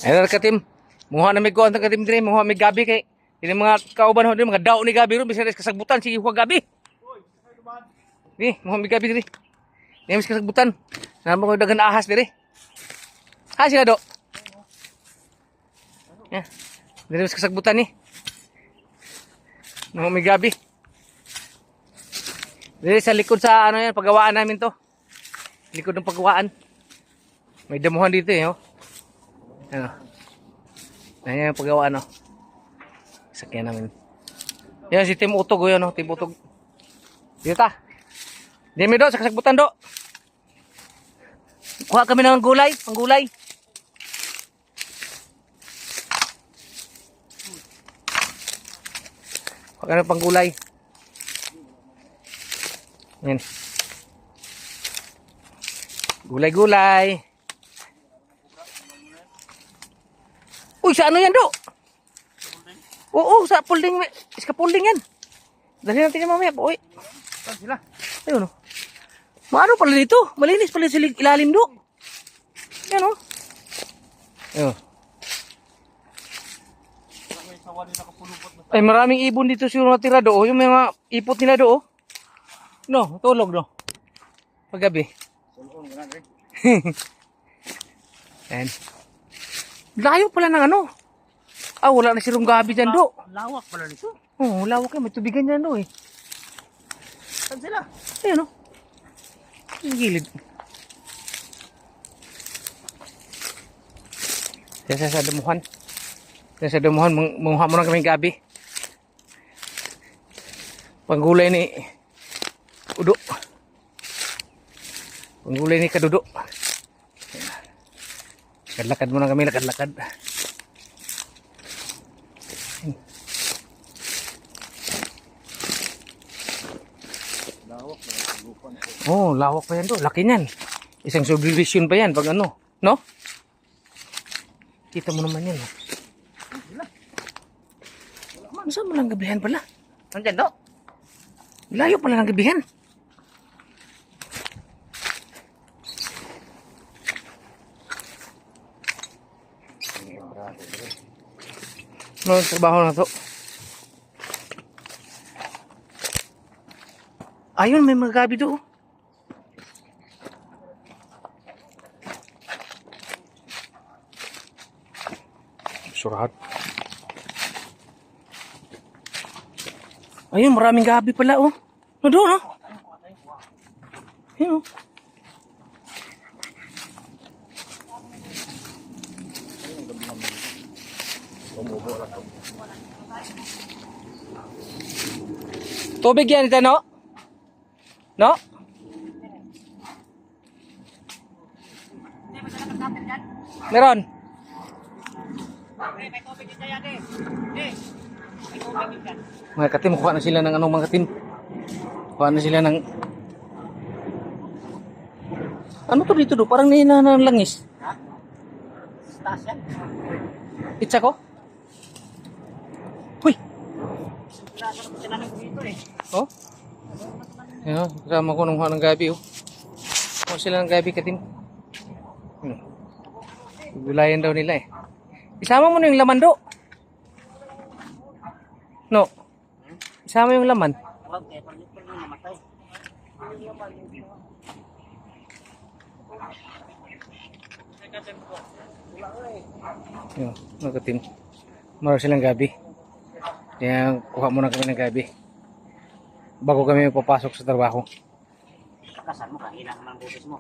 Ayun katim. Muha na may kuan ta katim dire, muha may gabi kay ini mga kauban ho dire mga daw ni gabi ro bisan kasagbutan si Iwa gabi. Ni, muha may gabi dire. Ni mas kasagbutan. Namo ko dagan ahas dire. Ha sila do. Ya. Dire mas kasagbutan ni. Muha may gabi. Dire sa likod sa ano yan, paggawaan namin to. Likod ng paggawaan. May damuhan dito eh, oh. Ano? Ayan yung paggawaan, oh. Sakyan namin. Yan si Tim Utog, yun, oh. Tim Utog. Dito ta. Dito do, sa kasagbutan do. Kuha kami ng gulay, panggulay. Kuha kami ng panggulay. Yan. Gulay-gulay. Uy, sa ano yan, do? Oo, sa pulding. Iska pulding yan. Dali natin yan mamaya, boy. Saan sila? Ayun, no? Maano pala dito? Malinis pala sa ilalim, do. Yan, no? Ayun. Ay, maraming ibon dito siguro natira, do. Yung mga ipot nila, do. No, tulog, no? Paggabi. Yan. Layo pala ng ano. Ah, wala na sirong gabi dyan, do. Lawak pala nito. Oo, lawak yan. May tubigan dyan, do, eh. Saan sila? Ayan, no? Yung gilid. Yan sa damuhan. Yan sa damuhan. Manguha mo na kaming gabi. Panggulay ni Udo. Panggulay ni Kadudo. Lakad muna kami, lakad-lakad. Oh, lawak pa yan do. Laki niyan. Isang subdivision pa yan pag ano, no? Kita mo naman yan. Saan mo lang gabihan pala? Nandyan do? Layo pala ng gabihan. No, trabaho na to. Ayun, may mga gabi doon. Surahat. Ayun, maraming gabi pala, oh. No, doon, oh. Ayun, oh. Tubig yan ito, no? No? Meron. May tubig dyan yan eh. May tubig dyan. Mga katim, kuha na sila ng ano, mga katim. Kuha na sila ng... Ano to dito do? Parang nina ng langis. Ha? Taas yan. Pizza ko? Uy! Sinanong ko dito eh. Oh? Yan, kasama ko nung ng gabi, oh. Kuha sila ng gabi, katim. Gulayan daw nila, eh. Isama mo na yung laman, do. No. Isama yung laman. Huwag eh, pag namatay. Yun, nagkatim. Maro silang gabi. Kaya kuha muna kami ng gabi. Bago kami papasok sa trabaho. Kasan mo, kahilang ng butis mo.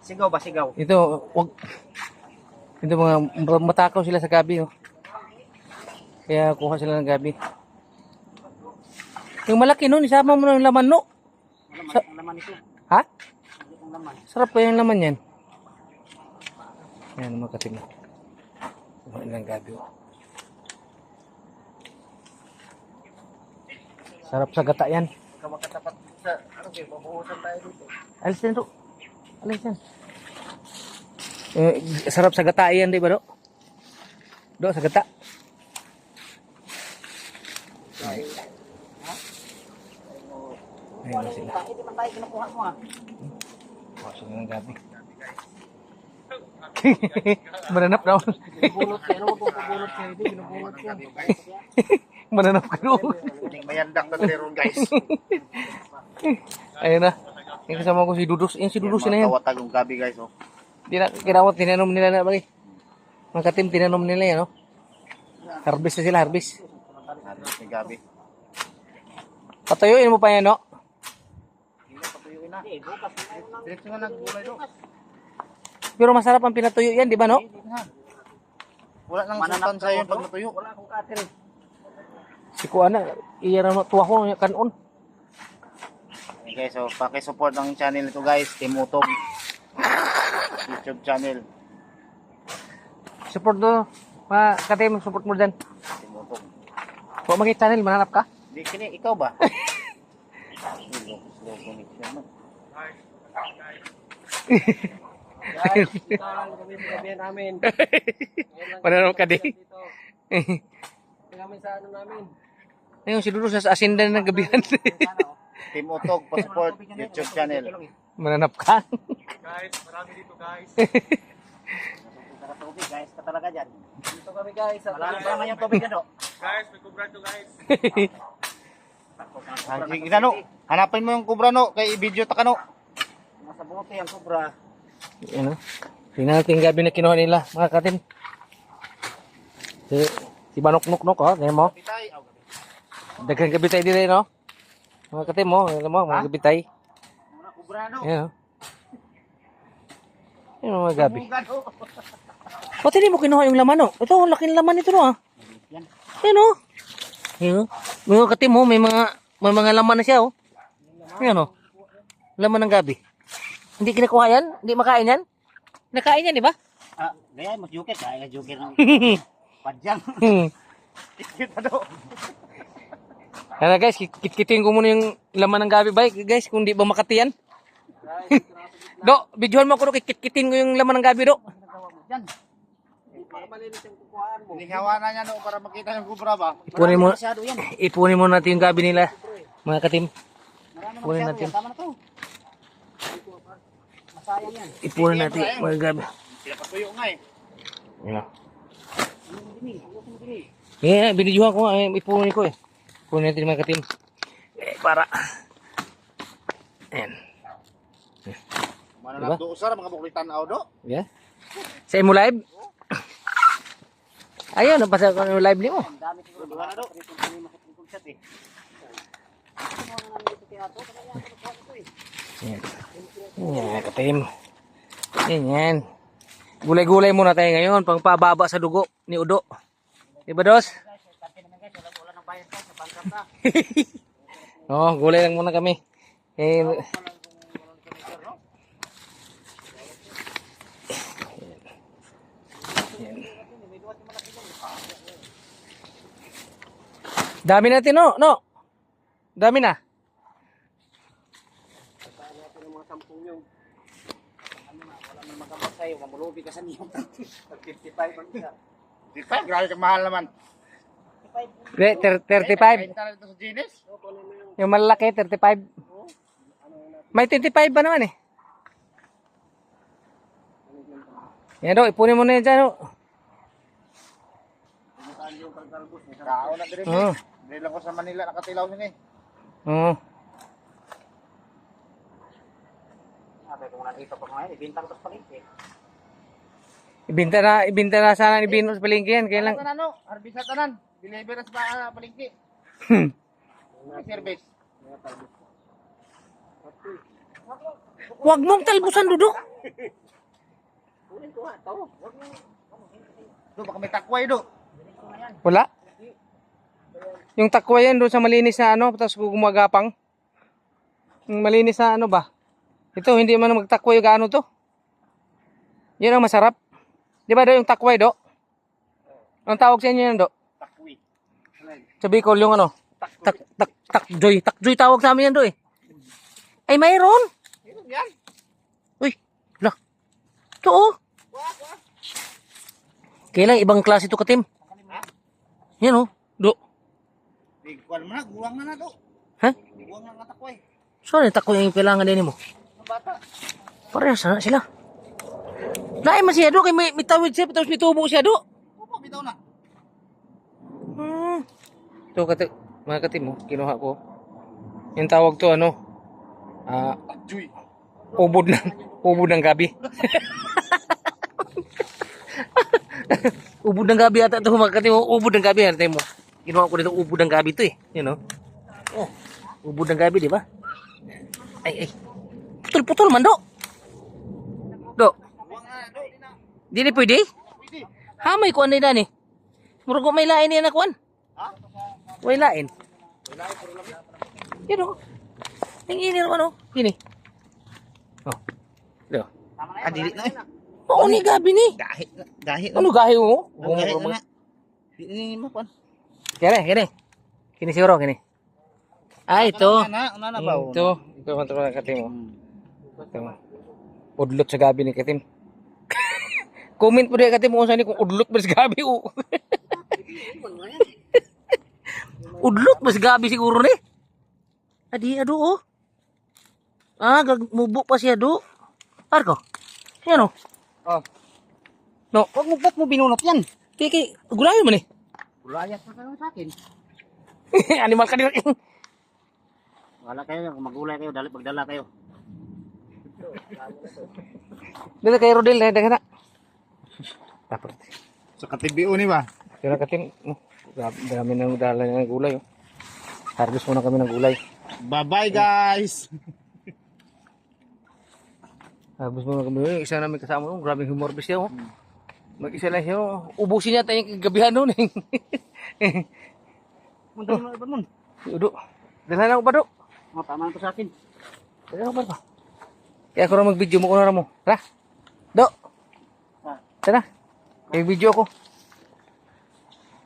Sigaw ba, sigaw? Ito, wag. Ito mga matakaw sila sa gabi, oh. Kaya kuha sila ng gabi. Yung malaki nun, isama mo na yung laman, no? Ang laman ito. Ha? Ang laman. Sarap pa yung laman yan. Yan, mga katim. Kuha ng gabi, oh. Sarap sa gata yan. Ikaw makatapat sa, ano kayo, mabuhusan tayo dito. Alis yan, do. Alis yan. Sarap sa gata yan, di ba, do? Do, sa gata. Ayun na sila. Hindi man tayo kinukuha mo ha. Kuha sila ng gabi. Mananap daw. Binubulot kayo. Ano kung pabulot kayo? Binubulot ko. Mananap ka daw. Hindi mayandak na meron guys. Ayun na. Yung kasama ko si Dudus. Yung si Dudus na yan. Tawatag yung gabi guys. Oh. Kinawat, tinanom nila na bagay. Mga katim, tinanom nila yan, no? Harvest na sila, harvest. Halos ni gabi. Patuyuin mo pa yan, no? Patuyuin na. Diretso nga nagbulay do. Pero masarap ang pinatuyo yan, di ba, no? Wala nang sustansya yun pag natuyo. Wala akong cutter eh. Si Kuana, iyan ang tuwa ko, kanon. Okay, so paki-support ng channel nito guys, Team Utog. YouTube channel, Support do. Mga katim, support mo dyan. Team Utog. Kung mag channel, mananap ka? Di kini ikaw ba? Slow connection man. Guys, dito lang kami sa gabi namin. Mananap ka di. Dito. Kami sa ano namin. Ayun, si Dudus sa asindan ng gabihan. Team Utog, pa-support YouTube channel. Mananap ka? Guys, marami dito guys. Tubig guys, ka talaga dyan. Dito kami guys. Malalim pa naman yung tubig ano? Guys, may kubra to guys. Sige na no. Hanapin mo yung kubra no, kay video ta kano. Nasa bote ang kubra. Ano? Tingnan natin yung gabi na kinuha nila, mga katim. Si Banok-Nok-Nok, oh. Tingnan mo. Bitay. Daghang gabitay dito, no? Mga katim mo, alam mo, mga gabitay. Mga kubra no. Ayan, oh. Ayan, mga gabi. Bugad, oh. Pati di mo kinuha yung laman, oh. Ito, ang laking laman nito, no, ah. Ayan, oh. Ayan, oh. Mga katim mo, may mga laman na siya, oh. Ayan, oh. Laman ng gabi. Hindi kinakuha yan? Hindi makain yan? Nakain yan, di ba? Ah, gaya mas jukit. Kaya jukit ng padyang. Kita do. Ano guys, kitkitin ko muna yung laman ng gabi, ba? Guys, kung di ba makati yan. Do, videohan mo ako, do. Kitkitin ko yung laman ng gabi, do. Diyan. Para malinis yung kukuhaan mo. Lihawa na niya no para makita yung kubra ba. Ipunin mo, Masyado yan. ipunin mo natin yung gabi nila, mga katim. Marami Ipunin masyado natin. yan. Tama na to. Masayang yan. Ipunin natin mga gabi. Sila patuyo nga eh. Yan. Anong dini? Anong dini? Yeah, binidyohan ko, ipunin ko eh. Ipunin natin mga katim. Para. Ayan. Mana Diba? na do usar mga buklitan aw do. Yeah. Sa imo live? Ayun, napasa ko yung live ni mo. Ang dami siguro. Diba na do? Ito yung makitungkol chat eh. Ano nga naman dito teatro? Kaya yan ako nagkuhan ito eh. Yan. Yan, katim. Yan, yan. Gulay-gulay muna tayo ngayon, pang pababa sa dugo ni Udo. Diba, Dos? Guys, karte naman guys. Wala nang bayad guys. Nabanggap na. Oo, gulay lang muna kami. Eh, dami natin, no? No? Dami na. Natin ang mga sampung yung ano na, wala nang magkabot sa'yo. Mamulubi ka sa niyo. 55 ang isa. Di pa grabe ka mahal naman. 55. 35. Kain ka na dito sa Ginis. Yung malaki, 35. May 25 ba naman eh? Yan do, ipunin mo na yan dyan, do. Kao na dire. Oo. Dire lang ko sa Manila nakatilaw ni. Oo. Sabi ko muna dito pa ngayon. Ibintang tos palit eh. Ibinta na sana ni Bino sa palengke yan. Kailan? Tanan no, harbisa tanan. Deliver sa palengke. Service. Huwag mong talbusan, Dudo. Kunin ko ha. Ito. Do baka may takway do. Wala. Yung takwa yan doon sa malinis na ano, tapos gumagapang. Yung malinis na ano ba? Ito, hindi man magtakwa yung gaano to. Yan ang masarap. Di ba do yung takway, do? Ang tawag sa inyo yan, do? Takwi. Sa Bicol yung ano? Takjoy. Takjoy tawag sa amin yan, do eh. Ay, mayroon. Yan. Uy, lah. Ito oh. Kailang ibang klase ito katim. Yan oh, do. Di kuan mo na, guwang na do. Ha? Guwang na nga takway. So, ano takwa yung kailangan din mo? Ang bata. Parehas na sila. Naay man siya do kay may tawid siya tapos may tubo siya do. Opo, bitaw na. So mga katim mo, kinuha ko. Yung tawag to ano? Juy. Ubod ng gabi. Ubod ng gabi ata ito mga katim mo. Ubod ng gabi ata mo. Kinuha ko dito ubod ng gabi to eh. You know? Oh, ubod ng gabi, di ba? Ay. Putol-putol man do. Do. Di pwede? Hamay ko anay na ni. Murag may lain niya na kuan. Ha? May lain. Yan o. Ang ini naman o. Gini. Oh. Do. Dili na eh. Oo ni gabi ni. Gahi na. Ano gahi mo? Gahi na. Dili mo kuan. Kini. Kini siguro, kini. Ito. Una na ba? Ito man ito katim mo. Ito. Udlot sa gabi ni katim. Comment mo rin katim mo kung udlot ba sa gabi o. Udlot ba sa gabi siguro ni? Adi, ado oh. Mubo pa siya do. Arko. Yan o. Oh. No. Wag mo ba't mo binunot yan? Kiki, gulayan mo ni. Gulayan pa kayo sa akin. Animal ka din. Wala kayo, magulay kayo, pagdala kayo. Dito kay Rodel, dagan na. Tapos. Sa katibiu ni ba? Kira katim, dami nang dala ng gulay. Oh. Harvest muna kami ng gulay. Bye-bye guys! Harvest muna kami. Isa namin kasama nung grabing humorvest siya. Oh. Mag-isa lang siya. Oh. Ubusin niya tayong gabihan noon. Munta mo na ba nun? Udo. Dala na ko ba do? Tama na to sa akin. Dala ko ba? Kaya ako na mag-video mo ko na mo. Tara. Do. Tara. May video ko.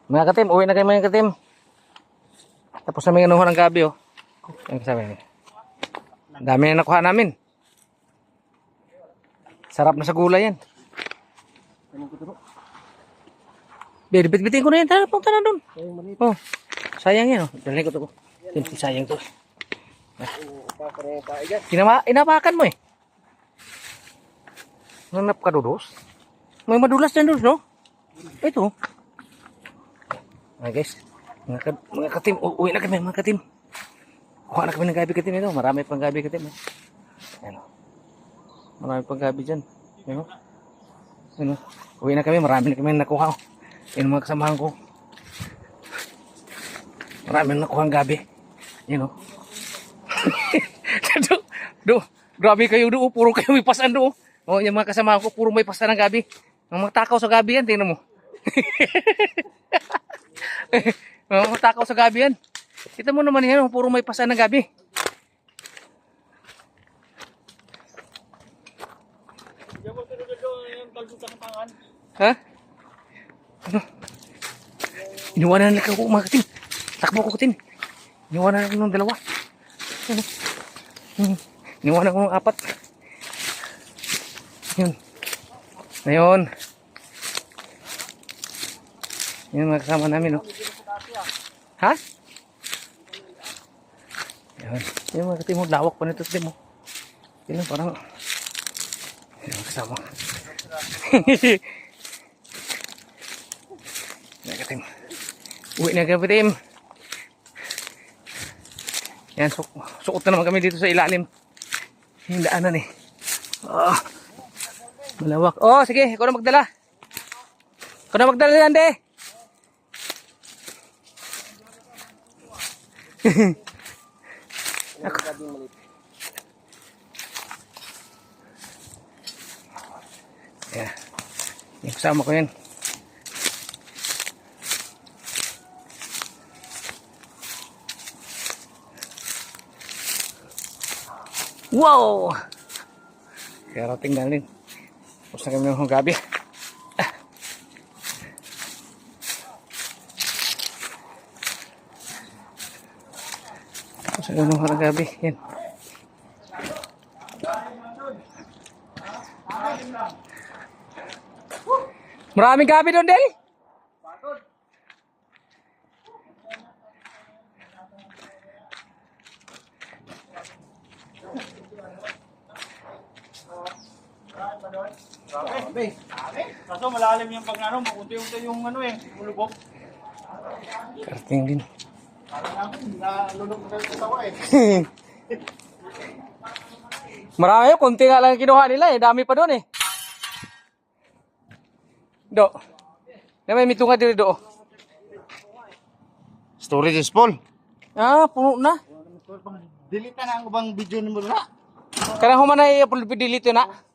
Mga katim, uwi na kayo mga katim. Tapos namin anuhan ng gabi oh. Ang sabi niya. Dami na nakuha namin. Sarap na sa gulay yan. Bit-bitin ko na yan. Tara, punta na doon. Oh, sayang yan oh. Dalhin ko to. Sayang to. Inapakan mo eh. Nanap ka dodos. May madulas dyan dodos no? Ito. Guys, mga katim, uwi na kami mga katim. Kuha na kami ng gabi katim ito. Marami pang gabi katim. Ano? Marami pang gabi dyan. Ano? Uwi na kami, marami na kami nakuha. Yan mga kasamahan ko. Marami na nakuha ang gabi. Yan o. Grabe kayo do, puro kayo may pasan do. Oh, yung mga kasamahan ko, puro may pasan ng gabi. Mga takaw sa gabi yan, tingnan mo. Mga takaw sa gabi yan. Kita mo naman yan, puro may pasan ng gabi. Ha? Ano? Iniwanan na ako mga katim. Takbo ko katim. Iniwanan ako ng dalawa. Ano? Iniwanan ko ng apat. Yun. Ngayon. Yun mga kasama namin, no? Ha? Yun. Yun mga katim, lawak pa nito katim, mo. Yun lang, parang yun mga kasama. Yan katim. Uwi na katim. Yan, suot na naman kami dito sa ilalim. Yung daanan eh. Malawak. Oh, sige, ikaw na magdala. Ikaw na magdala yan, de. Ako. Yeah. Yung kasama ko yan. Wow! Kaya rating na rin. Tapos na kami ng gabi. Tapos na kami ng gabi. Yan. Maraming gabi doon, Del. Grabe. Kaso malalim yung pag ano, unti-unti yung ano eh, mulubog. Karating din. Parang ako, nalulog na sa tawa eh. Marami yun, konti nga lang ang kinuha nila eh. Dami pa doon eh. Do. Na may mitunga dito do. Storage is full. Ah, puno na. Delete na ang ubang video ni mo na. Karang human na i-upload delete yun na.